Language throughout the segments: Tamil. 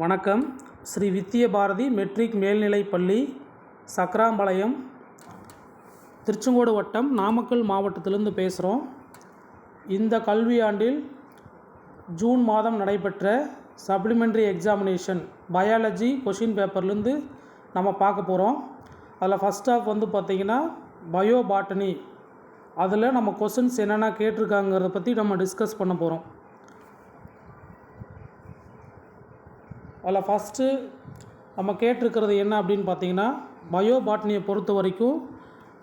வணக்கம். ஸ்ரீ வித்திய பாரதி மெட்ரிக் மேல்நிலைப் பள்ளி, சக்கராம்பாளையம், திருச்செங்கோடு வட்டம், நாமக்கல் மாவட்டத்திலிருந்து பேசுகிறோம். இந்த கல்வியாண்டில் ஜூன் மாதம் நடைபெற்ற சப்ளிமெண்ட்ரி எக்ஸாமினேஷன் பயாலஜி கொஷின் பேப்பர்லேருந்து நம்ம பார்க்க போகிறோம். அதில் ஃபஸ்ட் ஆஃப் பார்த்திங்கன்னா பயோ பாட்டனி. அதில் நம்ம கொஷின்ஸ் என்னென்ன கேட்டிருக்காங்கிறத பற்றி நம்ம டிஸ்கஸ் பண்ண போகிறோம். அதில் ஃபஸ்ட்டு நம்ம கேட்டிருக்கிறது என்ன அப்படின்னு பார்த்தீங்கன்னா, பயோ பாட்னியை பொறுத்த வரைக்கும்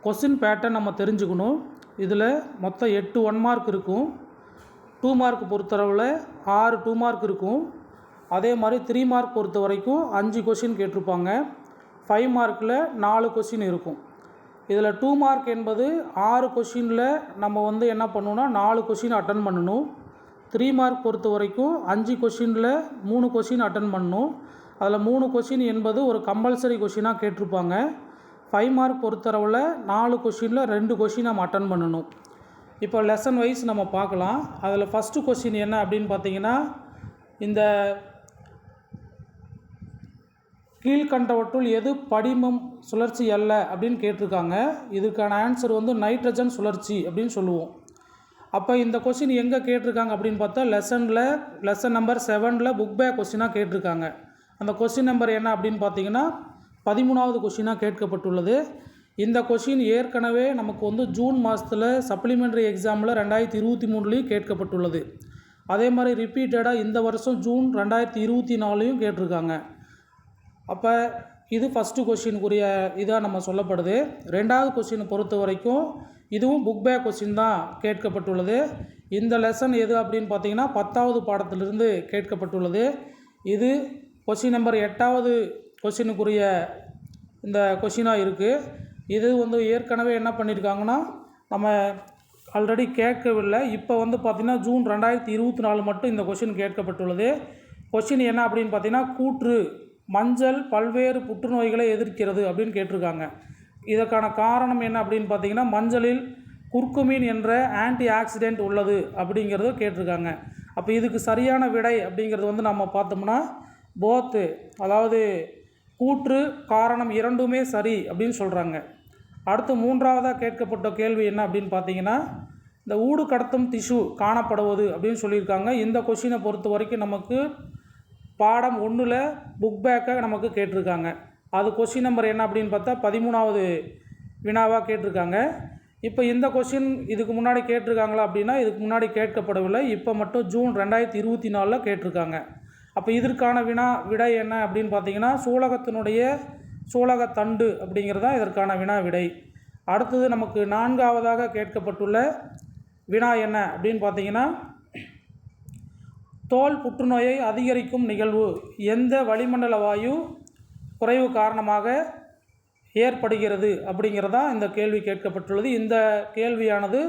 கொஸ்டின் பேட்டர்ன் நம்ம தெரிஞ்சுக்கணும். இதில் மொத்தம் 8 1 மார்க் இருக்கும். 2 மார்க் பொறுத்தளவில் 6 2 மார்க் இருக்கும். அதே மாதிரி 3 மார்க் பொறுத்த வரைக்கும் 5 கொஷின் கேட்டிருப்பாங்க. 5 மார்க்கில் 4 கொஷின் இருக்கும். இதில் 2 மார்க் என்பது 6 கொஷினில் நம்ம என்ன பண்ணணும்னா 4 கொஷின் அட்டன் பண்ணணும். 3 மார்க் பொறுத்த வரைக்கும் 5 கொஷினில் 3 கொஷின் அட்டன் பண்ணணும். அதில் 3 கொஷின் என்பது ஒரு கம்பல்சரி கொஷினாக கேட்டிருப்பாங்க. 5 மார்க் பொறுத்தளவில் 4 கொஷினில் 2 கொஷின் நம்ம அட்டன் பண்ணணும். இப்போ லெசன் வைஸ் நம்ம பார்க்கலாம். அதில் ஃபஸ்ட்டு கொஷின் என்ன அப்படின்னு பார்த்தீங்கன்னா, இந்த கீழ்கண்டவற்றுள் எது படிமம் சுழற்சி அல்ல அப்படின்னு கேட்டிருக்காங்க. இதுக்கான ஆன்சர் நைட்ரஜன் சுழற்சி அப்படின்னு சொல்லுவோம். அப்போ இந்த கொஷின் எங்கே கேட்டிருக்காங்க அப்படின்னு பார்த்தா, லெசன் நம்பர் 7ல் புக் பேக் கொஷினாக கேட்டிருக்காங்க. அந்த கொஷின் நம்பர் என்ன அப்படின்னு பார்த்தீங்கன்னா 13வது கொஷினாக கேட்கப்பட்டுள்ளது. இந்த கொஷின் ஏற்கனவே நமக்கு ஜூன் மாதத்தில் சப்ளிமெண்ட்ரி எக்ஸாமில் 2023லேயும் கேட்கப்பட்டுள்ளது. அதே மாதிரி ரிப்பீட்டடாக இந்த வருஷம் ஜூன் 2024லையும் கேட்டிருக்காங்க. அப்போ இது ஃபஸ்ட்டு கொஷினுக்குரிய இதாக நம்ம சொல்லப்படுது. 2வது கொஷினை பொறுத்த வரைக்கும் இதுவும் புக் பேக் கொஷின் தான் கேட்கப்பட்டுள்ளது. இந்த லெசன் எது அப்படின்னு பார்த்தீங்கன்னா 10வது பாடத்திலிருந்து கேட்கப்பட்டுள்ளது. இது கொஷின் நம்பர் 8வது கொஷினுக்குரிய இந்த கொஷினாக இருக்குது. இது ஏற்கனவே என்ன பண்ணியிருக்காங்கன்னா, நம்ம ஆல்ரெடி கேட்கவில்லை. இப்போ பார்த்திங்கன்னா ஜூன் 2024 மட்டும் இந்த கொஷின் கேட்கப்பட்டுள்ளது. கொஷின் என்ன அப்படின்னு பார்த்தீங்கன்னா, கூற்று மஞ்சள் பல்வேறு புற்றுநோய்களை எதிர்க்கிறது அப்படின்னு கேட்டிருக்காங்க. இதற்கான காரணம் என்ன அப்படின்னு பார்த்தீங்கன்னா, மஞ்சளில் குர்குமின் என்ற ஆன்டி ஆக்சிடென்ட் உள்ளது அப்படிங்கிறத கேட்டிருக்காங்க. அப்போ இதுக்கு சரியான விடை அப்படிங்கிறது நம்ம பார்த்தோம்னா போத்து, அதாவது கூற்று காரணம் இரண்டுமே சரி அப்படின்னு சொல்கிறாங்க. அடுத்து 3வதாக கேட்கப்பட்ட கேள்வி என்ன அப்படின்னு பார்த்தீங்கன்னா, இந்த ஊடு கடத்தும் திசு காணப்படுவது அப்படின்னு சொல்லியிருக்காங்க. இந்த கொஷினை பொறுத்த வரைக்கும் நமக்கு பாடம் 1ல் புக் பேக்கை நமக்கு கேட்டிருக்காங்க. அது கொஷின் நம்பர் என்ன அப்படின்னு பார்த்தா 13வது வினாவாக கேட்டிருக்காங்க. இப்போ இந்த கொஷின் இதுக்கு முன்னாடி கேட்டிருக்காங்களா அப்படின்னா, இதுக்கு முன்னாடி கேட்கப்படவில்லை. இப்போ மட்டும் ஜூன் 2024 கேட்டிருக்காங்க. அப்போ இதற்கான விடை என்ன அப்படின்னு பார்த்தீங்கன்னா, சூலகத்தண்டு அப்படிங்கிறது தான் இதற்கான விடை. அடுத்தது நமக்கு 4வதாக கேட்கப்பட்டுள்ள வினா என்ன அப்படின்னு பார்த்தீங்கன்னா, தோல் புற்றுநோயை அதிகரிக்கும் நிகழ்வு எந்த வளிமண்டல வாயு குறைவு காரணமாக ஏற்படுகிறது அப்படிங்கிறதா இந்த கேள்வி கேட்கப்பட்டுள்ளது. இந்த கேள்வியானது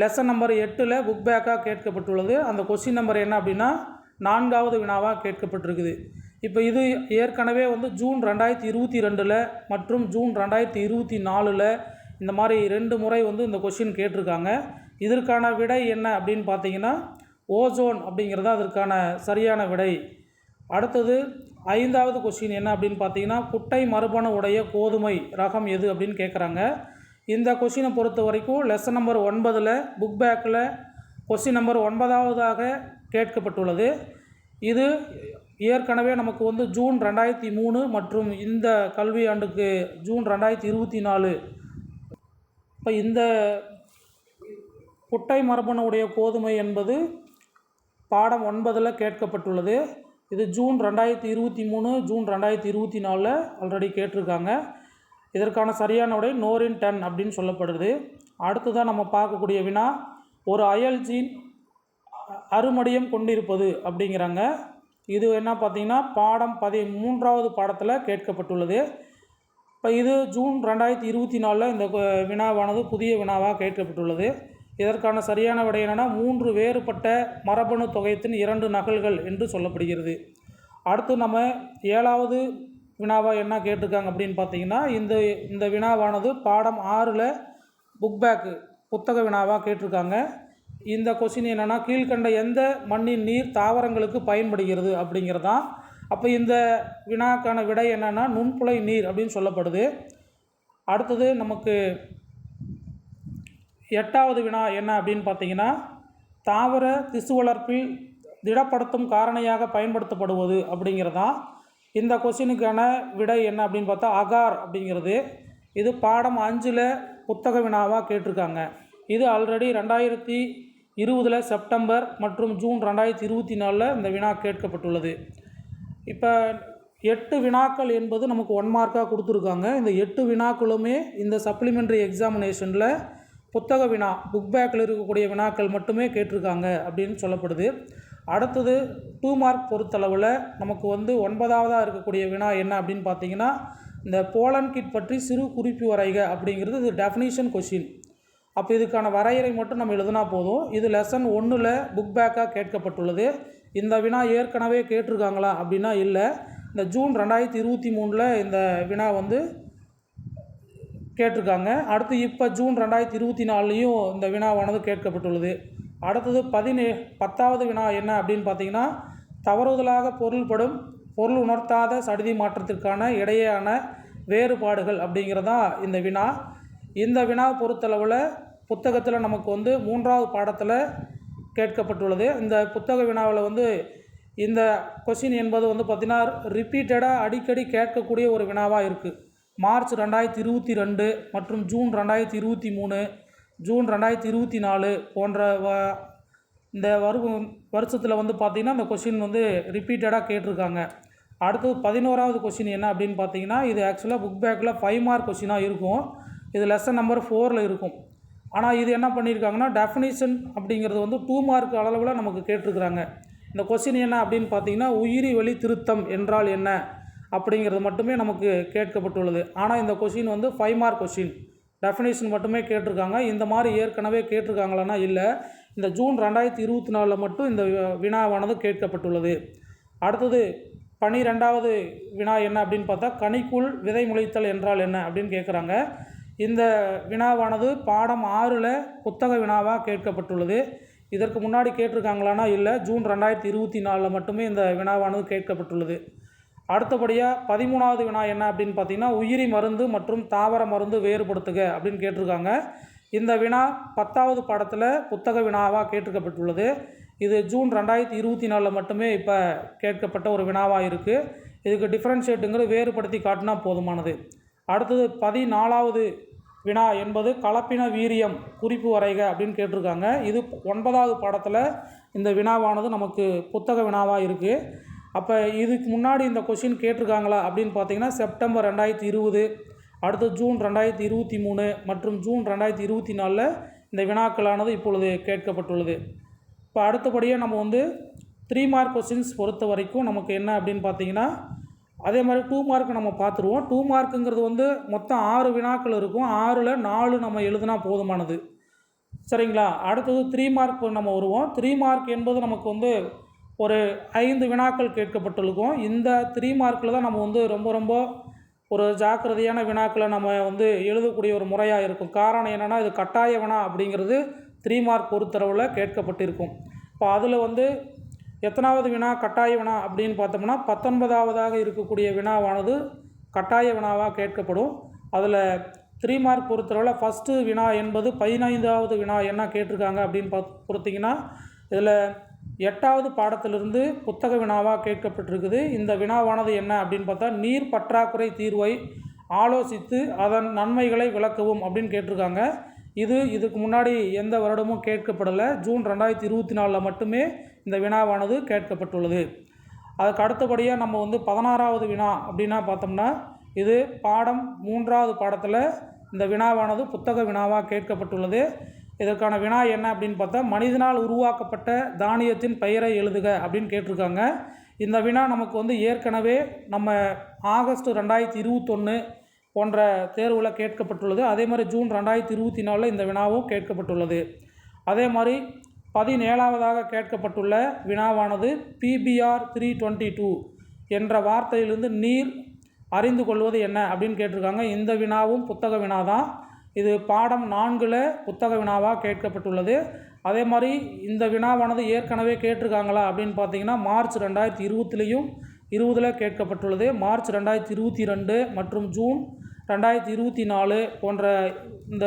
லெசன் நம்பர் 8ல் புக் பேக்காக கேட்கப்பட்டுள்ளது. அந்த கொஸ்டின் நம்பர் என்ன அப்படின்னா 4வது வினாவாக கேட்கப்பட்டிருக்குது. இப்போ இது ஏற்கனவே ஜூன் 2022 மற்றும் ஜூன் 2024 இந்த மாதிரி 2 முறை இந்த கொஸ்டின் கேட்டிருக்காங்க. இதற்கான விடை என்ன அப்படின்னு பார்த்தீங்கன்னா, ஓசோன் அப்படிங்கிறதா அதற்கான சரியான விடை. அடுத்தது 5வது கொஸ்டின் என்ன அப்படின்னு பார்த்தீங்கன்னா, குட்டை மரபணு உடைய கோதுமை ரகம் எது அப்படின்னு கேட்குறாங்க. இந்த கொஸ்டினை பொறுத்த வரைக்கும் லெசன் நம்பர் 9ல் புக் பேக்கில் கொஸ்டின் நம்பர் 9வதாக கேட்கப்பட்டுள்ளது. இது ஏற்கனவே நமக்கு ஜூன் 2003 மற்றும் இந்த கல்வியாண்டுக்கு ஜூன் 2024. இப்போ இந்த குட்டை மரபணு உடைய கோதுமை என்பது பாடம் 9ல் கேட்கப்பட்டுள்ளது. இது ஜூன் 2023 ஜூன் 2024 ஆல்ரெடி கேட்டிருக்காங்க. இதற்கான சரியான விடை நோரின் 10 அப்படின்னு சொல்லப்படுது. அடுத்ததான் நம்ம பார்க்கக்கூடிய வினா, ஒரு அயல் ஜீன் அருமடியம் கொண்டிருப்பது அப்படிங்கிறாங்க. இது என்ன பார்த்தீங்கன்னா பாடம் 13வது பாடத்தில் கேட்கப்பட்டுள்ளது. இப்போ இது ஜூன் 2024 இந்த வினாவானது புதிய வினாவாக கேட்கப்பட்டுள்ளது. இதற்கான சரியான விடை என்னென்னா 3 வேறுபட்ட மரபணு தொகையத்தின் 2 நகல்கள் என்று சொல்லப்படுகிறது. அடுத்து நம்ம 7வது வினாவாக என்ன கேட்டிருக்காங்க அப்படின்னு பார்த்தீங்கன்னா, இந்த வினாவானது பாடம் 6ல் புக் பேக்கு புத்தக வினாவாக கேட்டிருக்காங்க. இந்த கொஸ்டின் என்னென்னா, கீழ்கண்ட எந்த மண்ணின் நீர் தாவரங்களுக்கு பயன்படுகிறது அப்படிங்கிறதான். அப்போ இந்த வினாக்கான விடை என்னென்னா நுண்புழை நீர் அப்படின்னு சொல்லப்படுது. அடுத்தது நமக்கு 8வது வினா என்ன அப்படின்னு பார்த்தீங்கன்னா, தாவர திசு வளர்ப்பில் திடப்படுத்தும் காரணியாக பயன்படுத்தப்படுவது அப்படிங்கிறதான். இந்த கொஸ்டினுக்கான விடை என்ன அப்படின்னு பார்த்தா அகார் அப்படிங்கிறது. இது பாடம் 5ல் புத்தக வினாவாக கேட்டிருக்காங்க. இது ஆல்ரெடி 2020 செப்டம்பர் மற்றும் ஜூன் 2024 இந்த வினா கேட்கப்பட்டுள்ளது. இப்போ 8 வினாக்கள் என்பது நமக்கு 1 மார்க்காக கொடுத்துருக்காங்க. இந்த 8 வினாக்களுமே இந்த சப்ளிமெண்ட்ரி எக்ஸாமினேஷனில் புத்தக வினா புக் பேக்கில் இருக்கக்கூடிய வினாக்கள் மட்டுமே கேட்டிருக்காங்க அப்படின்னு சொல்லப்படுது. அடுத்தது 2 மார்க் பொறுத்தளவில் நமக்கு 9வதாக இருக்கக்கூடிய வினா என்ன அப்படின்னு பார்த்தீங்கன்னா, இந்த போலன் கிட் பற்றி சிறு குறிப்பு வரைக அப்படிங்கிறது இது டெஃபினிஷன் கொஷின். அப்போ இதுக்கான வரையறை மட்டும் நம்ம எழுதினா போதும். இது லெசன் 1ல் புக் பேக்காக கேட்கப்பட்டுள்ளது. இந்த வினா ஏற்கனவே கேட்டிருக்காங்களா அப்படின்னா இல்லை. இந்த ஜூன் 2023 இந்த வினா கேட்டிருக்காங்க. அடுத்து இப்போ ஜூன் 2024 இந்த வினாவானது கேட்கப்பட்டுள்ளது. அடுத்தது 10வது வினா என்ன அப்படின்னு பார்த்தீங்கன்னா, தவறுதலாக பொருள் உணர்த்தாத சடுதி மாற்றத்திற்கான இடையேயான வேறுபாடுகள் அப்படிங்கிறதான் இந்த வினா. இந்த வினா பொறுத்தளவில் புத்தகத்தில் நமக்கு 3வது பாடத்தில் கேட்கப்பட்டுள்ளது. இந்த புத்தக வினாவில் இந்த கொஸ்டின் என்பது பார்த்திங்கன்னா ரிப்பீட்டடாக அடிக்கடி கேட்கக்கூடிய ஒரு வினாவாக இருக்குது. மார்ச் 2022 மற்றும் ஜூன் 2023, ஜூன் 2024 போன்ற இந்த வருஷத்தில் பார்த்திங்கன்னா இந்த கொஷின் ரிப்பீட்டடாக கேட்டிருக்காங்க. அடுத்தது 11வது கொஷின் என்ன அப்படின்னு பார்த்தீங்கன்னா, இது ஆக்சுவலாக புக் பேக்கில் 5 மார்க் கொஷினாக இருக்கும். இது லெசன் நம்பர் 4ல் இருக்கும். ஆனால் இது என்ன பண்ணியிருக்காங்கன்னா டெஃபினிஷன் அப்படிங்கிறது 2 மார்க் அளவில் நமக்கு கேட்டிருக்கிறாங்க. இந்த கொஷின் என்ன அப்படின்னு பார்த்தீங்கன்னா, உயிரி வழி திருத்தம் என்றால் என்ன அப்படிங்கிறது மட்டுமே நமக்கு கேட்கப்பட்டுள்ளது. ஆனால் இந்த கொஷின் 5 மார்க் கொஷின், டெஃபினேஷன் மட்டுமே கேட்டிருக்காங்க. இந்த மாதிரி ஏற்கனவே கேட்டிருக்காங்களான்னா இல்லை. இந்த ஜூன் 2024 மட்டும் இந்த வினாவானது கேட்கப்பட்டுள்ளது. அடுத்தது 12வது வினா என்ன அப்படின்னு பார்த்தா, கனிக்குள் விதை முளைத்தல் என்றால் என்ன அப்படின்னு கேட்குறாங்க. இந்த வினாவானது பாடம் 6ல் புத்தக வினாவாக கேட்கப்பட்டுள்ளது. இதற்கு முன்னாடி கேட்டிருக்காங்களான்னா இல்லை. ஜூன் 2024 மட்டுமே இந்த வினாவானது கேட்கப்பட்டுள்ளது. அடுத்தபடியாக 13வது வினா என்ன அப்படின்னு பார்த்தீங்கன்னா, உயிரி மருந்து மற்றும் தாவர மருந்து வேறுபடுத்துக அப்படின்னு கேட்டிருக்காங்க. இந்த வினா 10வது பாடத்தில் புத்தக வினாவாக கேட்கப்பட்டுள்ளது. இது ஜூன் 2024 மட்டுமே இப்போ கேட்கப்பட்ட ஒரு வினாவாக இருக்குது. இதுக்கு டிஃப்ரென்ஷியேட்டுங்கிறது வேறுபடுத்தி காட்டினா போதுமானது. அடுத்தது 14வது வினா என்பது கலப்பின வீரியம் குறிப்பு வரைக அப்படின்னு கேட்டிருக்காங்க. இது 9வது பாடத்தில் இந்த வினாவானது நமக்கு புத்தக வினாவாக இருக்குது. அப்போ இதுக்கு முன்னாடி இந்த கொஷின் கேட்டிருக்காங்களா அப்படின்னு பார்த்தீங்கன்னா, செப்டம்பர் 2020, அடுத்து ஜூன் 2023 மற்றும் ஜூன் 2024 இந்த வினாக்களானது இப்பொழுது கேட்கப்பட்டுள்ளது. இப்போ அடுத்தபடியாக நம்ம 3 மார்க் கொஷின்ஸ் பொறுத்த வரைக்கும் நமக்கு என்ன அப்படின்னு பார்த்தீங்கன்னா, அதே மாதிரி 2 மார்க் நம்ம பார்த்துருவோம். 2 மார்க்குங்கிறது மொத்தம் 6 வினாக்கள் இருக்கும். 6ல் 4 நம்ம எழுதுனா போதுமானது. சரிங்களா? அடுத்தது 3 மார்க் நம்ம வருவோம். 3 மார்க் என்பது நமக்கு ஒரு 5 வினாக்கள் கேட்கப்பட்டிருக்கும். இந்த 3 மார்க்கில் தான் நம்ம ரொம்ப ஒரு ஜாக்கிரதையான வினாக்களை நம்ம எழுதக்கூடிய ஒரு முறையாக இருக்கும். காரணம் என்னென்னா, இது கட்டாய வினா அப்படிங்கிறது 3 மார்க் பொறுத்தளவில் கேட்கப்பட்டிருக்கும். இப்போ அதில் எத்தனாவது வினா கட்டாய வினா அப்படின்னு பார்த்தோம்னா, 19வதாக இருக்கக்கூடிய வினாவானது கட்டாய வினாவாக கேட்கப்படும். அதில் 3 மார்க் பொறுத்தளவில் ஃபஸ்ட்டு வினா என்பது 15வது வினா என்ன கேட்டிருக்காங்க அப்படின்னு பொறுத்திங்கன்னா, இதில் 8வது பாடத்திலிருந்து புத்தக வினாவாக கேட்கப்பட்டிருக்குது. இந்த வினாவானது என்ன அப்படின்னு பார்த்தா, நீர் பற்றாக்குறை தீர்வை ஆலோசித்து அதன் நன்மைகளை விளக்கவும் அப்படின்னு கேட்டிருக்காங்க. இதுக்கு முன்னாடி எந்த வருடமும் கேட்கப்படலை. ஜூன் 2024 மட்டுமே இந்த வினாவானது கேட்கப்பட்டுள்ளது. அதுக்கு அடுத்தபடியாக நம்ம 16வது வினா அப்படின்னா பார்த்தோம்னா, இது பாடம் 3வது பாடத்தில் இந்த வினாவானது புத்தக வினாவாக கேட்கப்பட்டுள்ளது. இதற்கான வினா என்ன அப்படின்னு பார்த்தா, மனிதனால் உருவாக்கப்பட்ட தானியத்தின் பெயரை எழுதுக அப்படின்னு கேட்டிருக்காங்க. இந்த வினா நமக்கு ஏற்கனவே நம்ம ஆகஸ்ட் 2021 போன்ற தேர்வில் கேட்கப்பட்டுள்ளது. அதே மாதிரி ஜூன் 2024 இந்த வினாவும் கேட்கப்பட்டுள்ளது. அதே மாதிரி 17வதாக கேட்கப்பட்டுள்ள வினாவானது PBR 322 என்ற வார்த்தையிலிருந்து நீர் அறிந்து கொள்வது என்ன அப்படின்னு கேட்டிருக்காங்க. இந்த வினாவும் புத்தக வினா தான். இது பாடம் 4ல் புத்தக வினாவாக கேட்கப்பட்டுள்ளது. அதே மாதிரி இந்த வினாவானது ஏற்கனவே கேட்டிருக்காங்களா அப்படின்னு பார்த்தீங்கன்னா, மார்ச் 2020 20 கேட்கப்பட்டுள்ளது. மார்ச் 2022 மற்றும் ஜூன் 2024 போன்ற இந்த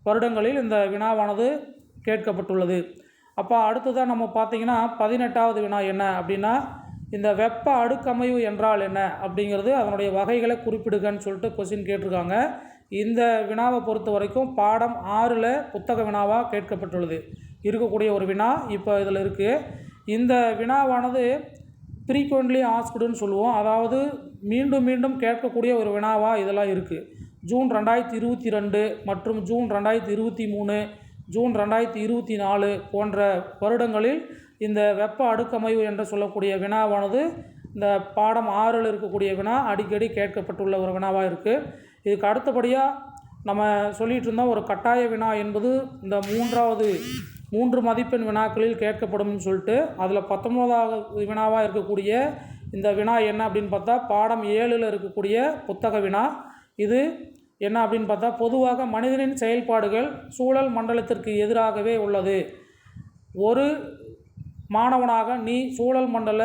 வருடங்களில் இந்த வினாவானது கேட்கப்பட்டுள்ளது. அப்போ அடுத்ததாக நம்ம பார்த்திங்கன்னா 18வது வினா என்ன அப்படின்னா, இந்த வெப்ப அடுக்கமைவு என்றால் என்ன அப்படிங்கிறது, அதனுடைய வகைகளை குறிப்பிடுகன்னு சொல்லிட்டு கொஸ்டின் கேட்டிருக்காங்க. இந்த வினாவை பொறுத்த வரைக்கும் பாடம் 6ல் புத்தக வினாவாக கேட்கப்பட்டுள்ளது இருக்கக்கூடிய ஒரு வினா இப்போ இதில் இருக்குது. இந்த வினாவானது ஃப்ரீக்வெண்ட்லி ஆஸ்க்டுன்னு சொல்லுவோம், அதாவது மீண்டும் மீண்டும் கேட்கக்கூடிய ஒரு வினாவாக இதெல்லாம் இருக்குது. ஜூன் 2022 மற்றும் ஜூன் 2023, ஜூன் 2024 போன்ற வருடங்களில் இந்த வெப்ப அடுக்கமைவு என்று சொல்லக்கூடிய வினாவானது இந்த பாடம் 6ல் இருக்கக்கூடிய வினா அடிக்கடி கேட்கப்பட்டுள்ள ஒரு வினாவாக இருக்குது. இதுக்கு அடுத்தபடியாக நம்ம சொல்லிகிட்டு இருந்தோம், ஒரு கட்டாய வினா என்பது இந்த 3 மதிப்பெண் வினாக்களில் கேட்கப்படும் சொல்லிட்டு. அதில் 19வது வினாவாக இருக்கக்கூடிய இந்த வினா என்ன அப்படின்னு பார்த்தா, பாடம் 7ல் இருக்கக்கூடிய புத்தக வினா. இது என்ன அப்படின்னு பார்த்தா, பொதுவாக மனிதனின் செயல்பாடுகள் சூழல் மண்டலத்திற்கு எதிராகவே உள்ளது. ஒரு மாணவனாக நீ சூழல் மண்டல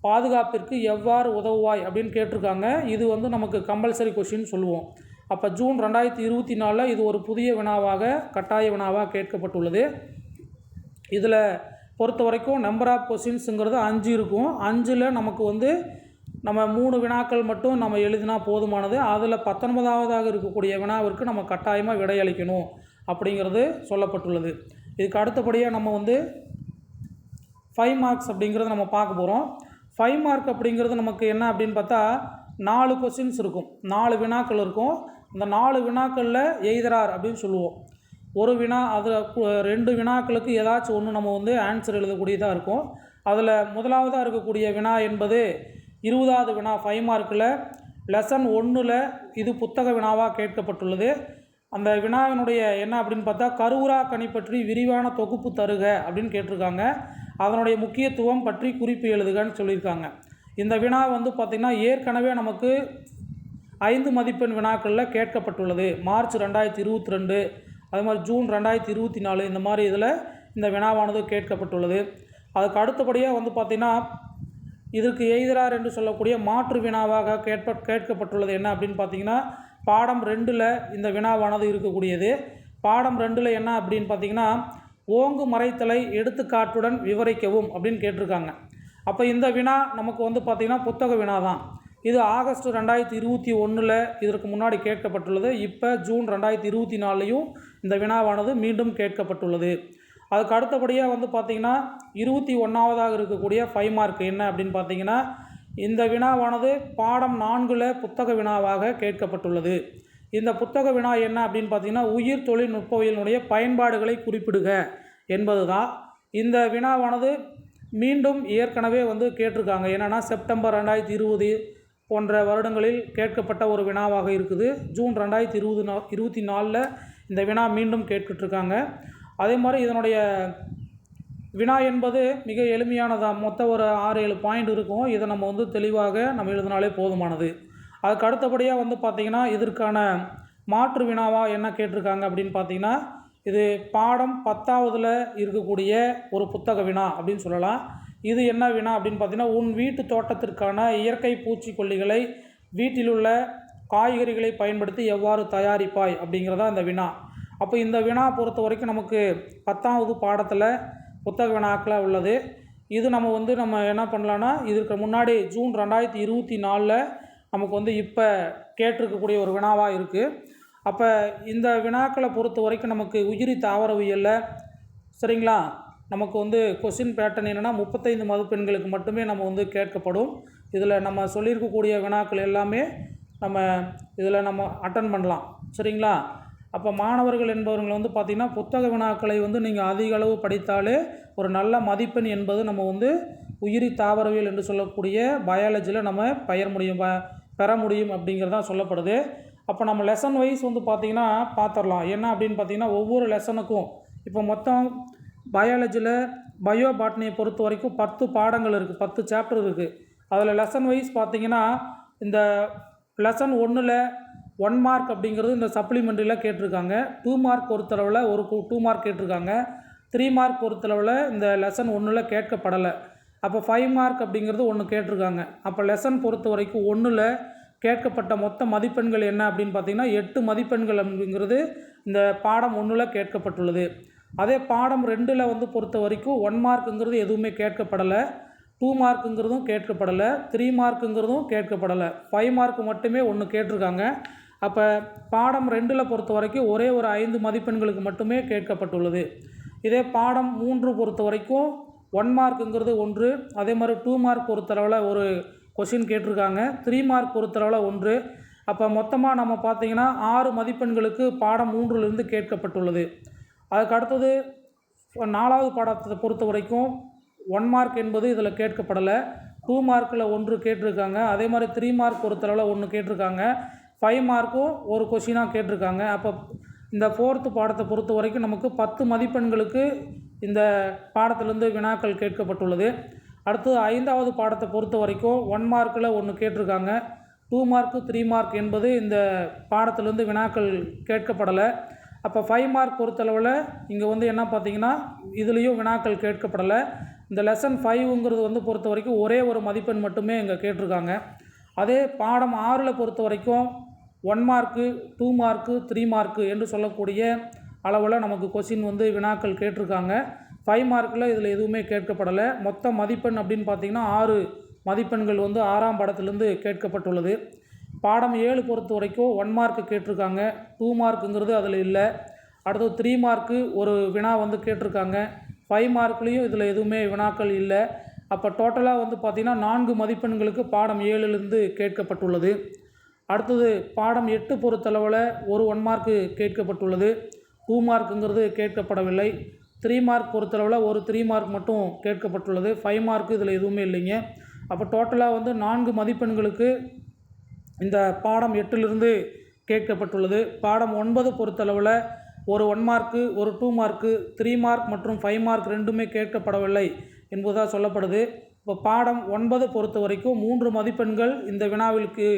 பாதுகாப்பிற்கு எவ்வாறு உதவுவாய் அப்படின்னு கேட்டிருக்காங்க. இது வந்து நமக்கு கம்பல்சரி கொஷின் சொல்லுவோம். அப்போ ஜூன் 2024 இது ஒரு புதிய வினாவாக, கட்டாய வினாவாக கேட்கப்பட்டுள்ளது. இதில் பொறுத்த வரைக்கும் நம்பர் ஆஃப் கொஷின்ஸுங்கிறது 5 இருக்கும். 5ல் நமக்கு வந்து நம்ம 3 வினாக்கள் மட்டும் நம்ம எழுதினா போதுமானது. அதில் 19வதாக இருக்கக்கூடிய வினாவிற்கு நம்ம கட்டாயமாக விடையளிக்கணும் அப்படிங்கிறது சொல்லப்பட்டுள்ளது. இதுக்கு அடுத்தபடியாக நம்ம வந்து 5 மார்க்ஸ் அப்படிங்கிறது நம்ம பார்க்க போகிறோம். 5 மார்க் அப்படிங்கிறது நமக்கு என்ன அப்படின்னு பார்த்தா, 4 கொஸ்டின்ஸ் இருக்கும், 4 வினாக்கள் இருக்கும். அந்த 4 வினாக்களில் எய்தரார் அப்படின்னு சொல்லுவோம். ஒரு வினா, அதில் 2 வினாக்களுக்கு ஏதாச்சும் ஒன்று நம்ம வந்து ஆன்சர் எழுதக்கூடியதாக இருக்கும். அதில் முதலாவதாக இருக்கக்கூடிய வினா என்பது 20வது வினா 5 மார்க்கில் லெசன் 1ல் இது புத்தக வினாவாக கேட்கப்பட்டுள்ளது. அந்த வினாவினுடைய என்ன அப்படின்னு பார்த்தா, கருவுரா கனி பற்றி விரிவான தொகுப்பு தருக அப்படின்னு கேட்டிருக்காங்க. அதனுடைய முக்கியத்துவம் பற்றி குறிப்பு எழுதுகன்னு சொல்லியிருக்காங்க. இந்த வினா வந்து பார்த்திங்கன்னா ஏற்கனவே நமக்கு 5 மதிப்பெண் வினாக்களில் கேட்கப்பட்டுள்ளது. மார்ச் 2022, அது மாதிரி ஜூன் 2024 இந்த மாதிரி இதில் இந்த வினாவானது கேட்கப்பட்டுள்ளது. அதுக்கு அடுத்தபடியாக வந்து பார்த்திங்கன்னா, இதற்கு எய்தரார் என்று சொல்லக்கூடிய மாற்று வினாவாக கேட்கப்பட்டுள்ளது என்ன அப்படின்னு பார்த்திங்கன்னா, பாடம் 2ல் இந்த வினாவானது இருக்கக்கூடியது. பாடம் 2ல் என்ன அப்படின்னு பார்த்திங்கன்னா, ஓங்கு மறைத்தலை எடுத்துக்காட்டுடன் விவரிக்கவும் அப்படின்னு கேட்டிருக்காங்க. அப்போ இந்த வினா நமக்கு வந்து பார்த்திங்கன்னா புத்தக வினா தான். இது ஆகஸ்ட் 2021 இதற்கு முன்னாடி கேட்கப்பட்டுள்ளது. இப்போ ஜூன் 2024 இந்த வினாவானது மீண்டும் கேட்கப்பட்டுள்ளது. அதுக்கு அடுத்தபடியாக வந்து பார்த்திங்கன்னா 21வதாக இருக்கக்கூடிய 5 மார்க் என்ன அப்படின்னு பார்த்திங்கன்னா, இந்த வினாவானது பாடம் 4ல் புத்தக வினாவாக கேட்கப்பட்டுள்ளது. இந்த புத்தக வினா என்ன அப்படின்னு பார்த்திங்கன்னா, உயிர் தொழில்நுட்பவியலினுடைய பயன்பாடுகளை குறிப்பிடுக என்பது தான். இந்த வினாவானது மீண்டும் ஏற்கனவே வந்து கேட்டிருக்காங்க. என்னென்னா செப்டம்பர் 2020 போன்ற வருடங்களில் கேட்கப்பட்ட ஒரு வினாவாக இருக்குது. ஜூன் 2024 இந்த வினா மீண்டும் கேட்டுட்ருக்காங்க. அதே மாதிரி இதனுடைய வினா என்பது மிக எளிமையானதாக, மொத்தம் ஒரு 6-7 பாயிண்ட் இருக்கும். இதை நம்ம வந்து தெளிவாக நம்ம எழுதினாலே போதுமானது. அதுக்கு அடுத்தபடியாக வந்து பார்த்திங்கன்னா, இதற்கான மாற்று வினாவாக என்ன கேட்டிருக்காங்க அப்படின்னு பார்த்திங்கன்னா, இது பாடம் 10வதுல இருக்கக்கூடிய ஒரு புத்தக வினா அப்படின்னு சொல்லலாம். இது என்ன வினா அப்படின்னு பார்த்திங்கன்னா, உன் வீட்டு தோட்டத்திற்கான இயற்கை பூச்சிக்கொல்லிகளை வீட்டிலுள்ள காய்கறிகளை பயன்படுத்தி எவ்வாறு தயாரிப்பாய் அப்படிங்கிறதா இந்த வினா. அப்போ இந்த வினா பொறுத்த வரைக்கும் நமக்கு 10வது பாடத்தில் புத்தக வினாக்களாக உள்ளது. இது நம்ம என்ன பண்ணலான்னா, இதற்கு முன்னாடி ஜூன் 2024 நமக்கு வந்து இப்போ கேட்டிருக்கக்கூடிய ஒரு வினாவாக இருக்குது. அப்போ இந்த வினாக்களை பொறுத்த வரைக்கும் நமக்கு உயிரி தாவரவியலில் சரிங்களா, நமக்கு வந்து கொஸ்டின் பேட்டர்ன் என்னென்னா 35 மதிப்பெண்களுக்கு மட்டுமே நம்ம வந்து கேட்கப்படும். இதில் நம்ம சொல்லியிருக்கக்கூடிய வினாக்கள் எல்லாமே நம்ம இதில் நம்ம அட்டன் பண்ணலாம் சரிங்களா. அப்போ மாணவர்கள் என்பவர்கள் வந்து பார்த்திங்கன்னா, புத்தக வினாக்களை வந்து நீங்கள் அதிக அளவு படித்தாலே ஒரு நல்ல மதிப்பெண் என்பது நம்ம வந்து உயிரி தாவரவியல் என்று சொல்லக்கூடிய பயாலஜியில் நம்ம பெற முடியும் அப்படிங்கிறதான் சொல்லப்படுது. அப்போ நம்ம லெசன் வைஸ் வந்து பார்த்திங்கன்னா பார்த்துடலாம். என்ன அப்படின்னு பார்த்திங்கன்னா, ஒவ்வொரு லெசனுக்கும் இப்போ மொத்தம் பயாலஜியில் பயோ பாட்னியை பொறுத்த வரைக்கும் 10 பாடங்கள் இருக்குது, 10 சாப்டர் இருக்குது. அதில் லெசன் வைஸ் பார்த்திங்கன்னா, இந்த லெசன் 1ல் 1 மார்க் அப்படிங்கிறது இந்த சப்ளிமெண்ட்ரியில் கேட்டிருக்காங்க. 2 மார்க் பொறுத்தளவில் ஒரு 2 மார்க் கேட்டிருக்காங்க. 3 மார்க் பொறுத்தளவில் இந்த லெசன் 1ல் கேட்கப்படலை. அப்போ 5 மார்க் அப்படிங்கிறது ஒன்று கேட்டிருக்காங்க. அப்போ லெசன் பொறுத்த வரைக்கும் 1ல் கேட்கப்பட்ட மொத்த மதிப்பெண்கள் என்ன அப்படின்னு பார்த்திங்கன்னா 8 மதிப்பெண்கள் அப்படிங்கிறது இந்த பாடம் 1ல் கேட்கப்பட்டுள்ளது. அதே பாடம் 2ல் வந்து பொறுத்த வரைக்கும் 1 மார்க்குங்கிறது எதுவுமே கேட்கப்படலை, 2 மார்க்குங்கிறதும் கேட்கப்படலை, 3 மார்க்குங்கிறதும் கேட்கப்படலை. 5 மார்க் மட்டுமே ஒன்று கேட்டிருக்காங்க. அப்போ பாடம் 2ல் பொறுத்த வரைக்கும் ஒரே ஒரு 5 மதிப்பெண்களுக்கு மட்டுமே கேட்கப்பட்டுள்ளது. இதே பாடம் 3 பொறுத்த வரைக்கும் 1 மார்க்குங்கிறது 1, அதே மாதிரி 2 மார்க் பொறுத்தளவில் ஒரு கொஷின் கேட்டிருக்காங்க, 3 மார்க் பொறுத்தளவில் 1. அப்போ மொத்தமாக நம்ம பார்த்திங்கன்னா 6 மதிப்பெண்களுக்கு பாடம் 3லிருந்து கேட்கப்பட்டுள்ளது. அதுக்கு அடுத்தது 4வது பாடத்தை பொறுத்த வரைக்கும் 1 மார்க் என்பது இதில் கேட்கப்படலை, 2 மார்க்கில் 1 கேட்டிருக்காங்க, அதே மாதிரி 3 மார்க் பொறுத்தளவில் 1 கேட்டிருக்காங்க, 5 மார்க்கும் ஒரு கொஷினாக கேட்டிருக்காங்க. அப்போ இந்த 4th பாடத்தை பொறுத்த வரைக்கும் நமக்கு 10 மதிப்பெண்களுக்கு இந்த பாடத்திலிருந்து வினாக்கள் கேட்கப்பட்டுள்ளது. அடுத்தது 5வது பாடத்தை பொறுத்த வரைக்கும் 1 மார்க்கில் 1 கேட்டிருக்காங்க, 2 மார்க்கு 3 மார்க் என்பது இந்த பாடத்திலிருந்து வினாக்கள் கேட்கப்படலை. அப்போ 5 மார்க் பொறுத்தளவில் இங்கே வந்து என்ன பார்த்திங்கன்னா இதுலேயும் வினாக்கள் கேட்கப்படலை. இந்த லெசன் 5ங்கிறது வந்து பொறுத்த வரைக்கும் ஒரே ஒரு மதிப்பெண் மட்டுமே இங்கே கேட்டிருக்காங்க. அதே பாடம் 6ல் பொறுத்த வரைக்கும் 1 மார்க்கு, 2 மார்க்கு, 3 மார்க்கு என்று சொல்லக்கூடிய அளவில் நமக்கு கொஷின் வந்து வினாக்கள் கேட்டிருக்காங்க. 5 மார்க்கில் இதில் எதுவுமே கேட்கப்படலை. மொத்த மதிப்பெண் அப்படின்னு பார்த்திங்கன்னா 6 மதிப்பெண்கள் வந்து 6ஆம் பாடத்திலிருந்து கேட்கப்பட்டுள்ளது. பாடம் 7 பொறுத்த வரைக்கும் 1 மார்க்கு கேட்டிருக்காங்க, 2 மார்க்குங்கிறது அதில் இல்லை. அடுத்தது 3 மார்க்கு ஒரு வினா வந்து கேட்டிருக்காங்க, 5 மார்க்லேயும் இதில் எதுவுமே வினாக்கள் இல்லை. அப்போ டோட்டலாக வந்து பார்த்திங்கன்னா 4 மதிப்பெண்களுக்கு பாடம் 7லிருந்து கேட்கப்பட்டுள்ளது. அடுத்தது பாடம் 8 பொறுத்தளவில் ஒரு 1 மார்க்கு கேட்கப்பட்டுள்ளது, 2 மார்க்குங்கிறது கேட்கப்படவில்லை. 3 மார்க் பொறுத்தளவில் ஒரு 3 மார்க் மட்டும் கேட்கப்பட்டுள்ளது, 5 மார்க்கு இதில் எதுவுமே இல்லைங்க. அப்போ டோட்டலாக வந்து 4 மதிப்பெண்களுக்கு இந்த பாடம் 8லிருந்து கேட்கப்பட்டுள்ளது. பாடம் 9 பொறுத்தளவில் ஒரு 1 மார்க்கு, ஒரு 2 மார்க்கு, 3 மார்க் மற்றும் 5 மார்க் ரெண்டுமே கேட்கப்படவில்லை என்பதாக சொல்லப்படுது. இப்போ பாடம் 9 பொறுத்த வரைக்கும் 3 மதிப்பெண்கள் இந்த வினாவிற்கு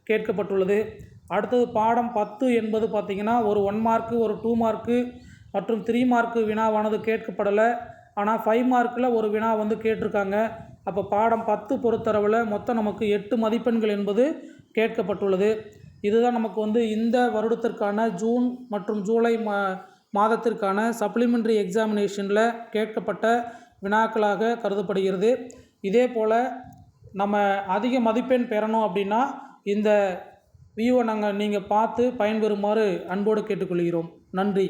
கேட்கப்பட்டுள்ளது. அடுத்தது பாடம் 10 என்பது பார்த்திங்கன்னா ஒரு 1 மார்க்கு, ஒரு 2 மார்க்கு மற்றும் 3 மார்க்கு வினாவானது கேட்கப்படலை. ஆனால் 5 மார்க்கில் ஒரு வினா வந்து கேட்டிருக்காங்க. அப்போ பாடம் 10 பொறுத்தளவில் மொத்தம் நமக்கு 8 மதிப்பெண்கள் என்பது கேட்கப்பட்டுள்ளது. இதுதான் நமக்கு வந்து இந்த வருடத்திற்கான ஜூன் மற்றும் ஜூலை மாதத்திற்கான சப்ளிமெண்ட்ரி எக்ஸாமினேஷனில் கேட்கப்பட்ட வினாக்களாக கருதப்படுகிறது. இதே போல் நம்ம அதிக மதிப்பெண் பெறணும் அப்படின்னா இந்த வியூவை நீங்கள் பார்த்து பயன்பெறுமாறு அன்போடு கேட்டுக்கொள்கிறோம். நன்றி.